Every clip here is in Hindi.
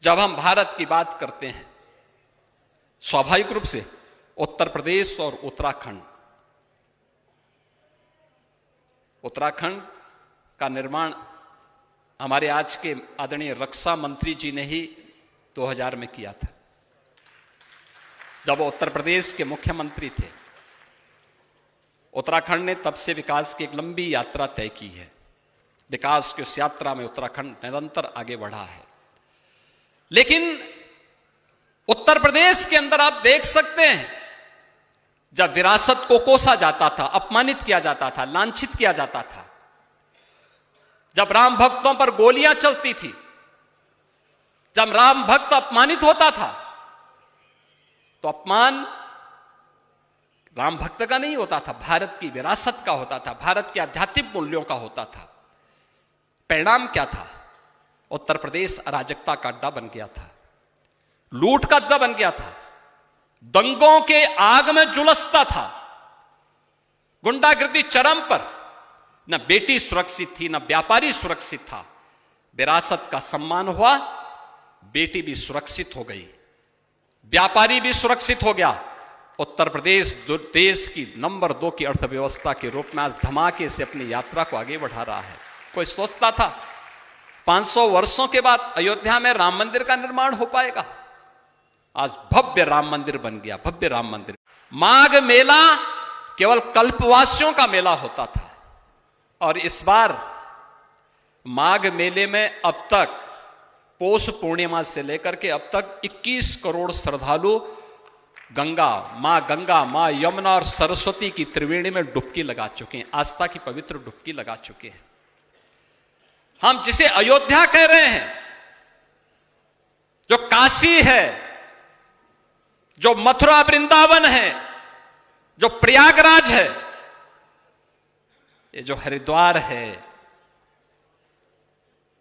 जब हम भारत की बात करते हैं, स्वाभाविक रूप से उत्तर प्रदेश और उत्तराखंड का निर्माण हमारे आज के आदरणीय रक्षा मंत्री जी ने ही 2000 में किया था, जब वो उत्तर प्रदेश के मुख्यमंत्री थे। उत्तराखंड ने तब से विकास की एक लंबी यात्रा तय की है। विकास की उस यात्रा में उत्तराखंड निरंतर आगे बढ़ा है। लेकिन उत्तर प्रदेश के अंदर आप देख सकते हैं, जब विरासत को कोसा जाता था, अपमानित किया जाता था, लांछित किया जाता था, जब राम भक्तों पर गोलियां चलती थी, जब राम भक्त अपमानित होता था, तो अपमान राम भक्त का नहीं होता था, भारत की विरासत का होता था, भारत के आध्यात्मिक मूल्यों का होता था। परिणाम क्या था? उत्तर प्रदेश अराजकता का अड्डा बन गया था, लूट का अड्डा बन गया था, दंगों के आग में झुलसता था, गुंडागर्दी चरम पर। न बेटी सुरक्षित थी, न व्यापारी सुरक्षित था। विरासत का सम्मान हुआ, बेटी भी सुरक्षित हो गई, व्यापारी भी सुरक्षित हो गया। उत्तर प्रदेश देश की नंबर 2 की अर्थव्यवस्था के रूप में आज धमाके से अपनी यात्रा को आगे बढ़ा रहा है। कोई सोचता था 500 वर्षों के बाद अयोध्या में राम मंदिर का निर्माण हो पाएगा? आज भव्य राम मंदिर बन गया, भव्य राम मंदिर। माघ मेला केवल कल्पवासियों का मेला होता था, और इस बार माघ मेले में अब तक पौष पूर्णिमा से लेकर के अब तक 21 करोड़ श्रद्धालु गंगा, मां यमुना और सरस्वती की त्रिवेणी में डुबकी लगा चुके हैं, आस्था की पवित्र डुबकी लगा चुके हैं। हम जिसे अयोध्या कह रहे हैं, जो काशी है, जो मथुरा वृंदावन है, जो प्रयागराज है, ये जो हरिद्वार है,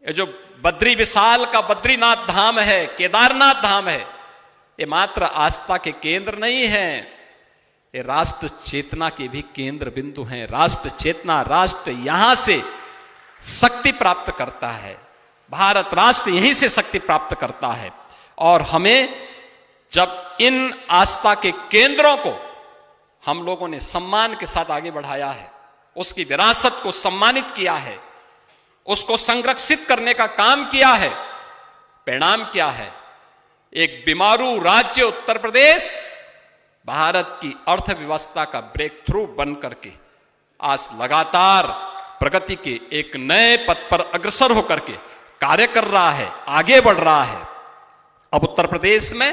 ये जो बद्री विशाल का बद्रीनाथ धाम है, केदारनाथ धाम है, ये मात्र आस्था के केंद्र नहीं है, ये राष्ट्र चेतना के भी केंद्र बिंदु हैं। राष्ट्र चेतना, राष्ट्र यहां से शक्ति प्राप्त करता है, भारत राष्ट्र यहीं से शक्ति प्राप्त करता है। और हमें जब इन आस्था के केंद्रों को हम लोगों ने सम्मान के साथ आगे बढ़ाया है, उसकी विरासत को सम्मानित किया है, उसको संरक्षित करने का काम किया है, परिणाम क्या है? एक बीमारू राज्य उत्तर प्रदेश भारत की अर्थव्यवस्था का ब्रेक थ्रू बन करके आज लगातार प्रगति के एक नए पथ पर अग्रसर होकर के कार्य कर रहा है, आगे बढ़ रहा है। अब उत्तर प्रदेश में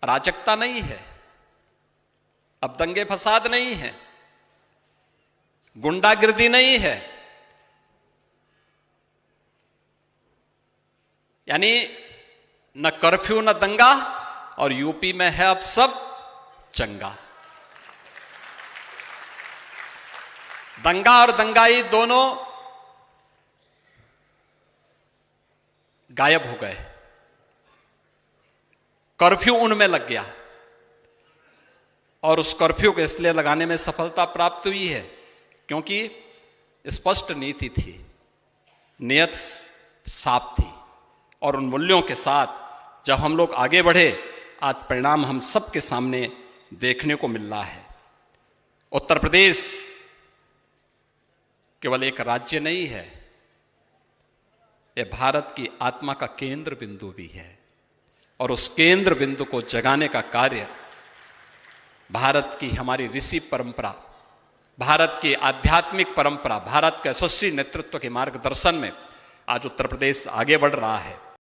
अराजकता नहीं है, अब दंगे फसाद नहीं है, गुंडागिर्दी नहीं है, यानी न कर्फ्यू न दंगा, और यूपी में है अब सब चंगा। दंगा और दंगाई दोनों गायब हो गए, कर्फ्यू उनमें लग गया, और उस कर्फ्यू को इसलिए लगाने में सफलता प्राप्त हुई है क्योंकि स्पष्ट नीति थी, नियत साफ थी, और उन मूल्यों के साथ जब हम लोग आगे बढ़े, आज परिणाम हम सबके सामने देखने को मिल रहा है। उत्तर प्रदेश केवल एक राज्य नहीं है, यह भारत की आत्मा का केंद्र बिंदु भी है, और उस केंद्र बिंदु को जगाने का कार्य भारत की हमारी ऋषि परंपरा, भारत की आध्यात्मिक परंपरा, भारत के यशस्वी नेतृत्व के मार्गदर्शन में आज उत्तर प्रदेश आगे बढ़ रहा है।